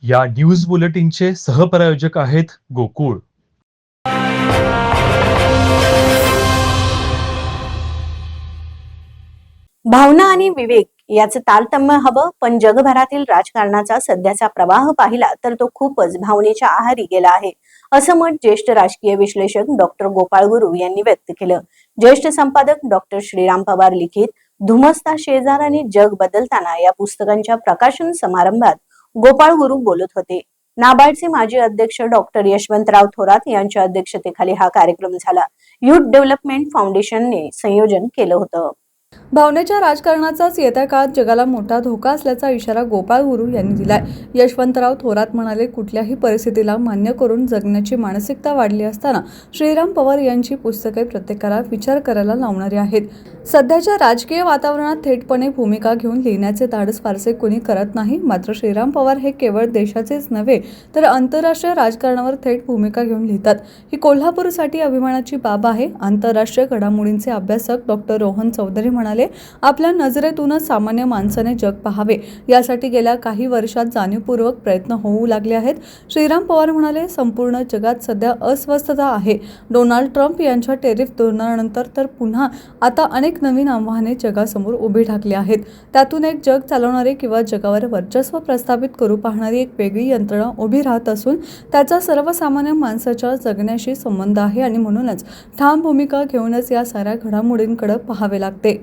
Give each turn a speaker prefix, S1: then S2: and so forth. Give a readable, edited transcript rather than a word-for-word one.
S1: या न्यूज बुलेटिनचे सहप्रायोजक आहेत गोकुळ.
S2: भावना आणि विवेक याचं तारतम्य हवं, पण जगभरातील राजकारणाचा सध्याचा प्रवाह पाहिला तर तो खूपच भावनेच्या आहारी गेला आहे, असं मत ज्येष्ठ राजकीय विश्लेषक डॉक्टर गोपाळ गुरु यांनी व्यक्त केलं. ज्येष्ठ संपादक डॉक्टर श्रीराम पवार लिखित धुमसता शेजार आणि जग बदलताना या पुस्तकांच्या प्रकाशन समारंभात गोपाळ गुरु बोलत होते. नाबार्डचे माजी अध्यक्ष डॉक्टर यशवंतराव थोरात यांच्या अध्यक्षतेखाली हा कार्यक्रम झाला. युथ डेव्हलपमेंट फाउंडेशनने संयोजन केलं होतं.
S3: भावनेच्या राजकारणाचाच येत्या काळात जगाला मोठा धोका असल्याचा इशारा गोपाळ गुरु यांनी दिलाय. यशवंतराव थोरात म्हणाले, कुठल्याही परिस्थितीला मान्य करून जगण्याची मानसिकता वाढली असताना श्रीराम पवार यांची पुस्तके प्रत्येकाला विचार करायला लावणारी आहेत. सध्याच्या राजकीय वातावरणात थेटपणे भूमिका घेऊन लिहिण्याचे धाडस फारसे कोणी करत नाही. मात्र श्रीराम पवार हे केवळ देशाचेच नव्हे तर आंतरराष्ट्रीय राजकारणावर थेट भूमिका घेऊन लिहितात. ही कोल्हापूरसाठी अभिमानाची बाब आहे. आंतरराष्ट्रीय घडामोडींचे अभ्यासक डॉक्टर रोहन चौधरी म्हणाले, आपल्या नजरेतूनच सामान्य माणसाने जग पाहावे यासाठी गेल्या काही वर्षात जाणीवपूर्वक प्रयत्न होऊ लागले आहेत. श्रीराम पवार म्हणाले, संपूर्ण जगात सध्या अस्वस्थता आहे. डोनाल्ड ट्रम्प यांच्या टेरिफ धोरणानंतर तर पुन्हा आता अनेक नवीन आव्हाने जगासमोर उभी ठाकली आहेत. त्यातून एक जग चालवणारी किंवा जगावर वर्चस्व प्रस्थापित करू पाहणारी एक वेगळी यंत्रणा उभी राहत असून त्याचा सर्वसामान्य माणसाच्या जगण्याशी संबंध आहे आणि म्हणूनच ठाम भूमिका घेऊनच या साऱ्या घडामोडींकडे पाहावे लागते.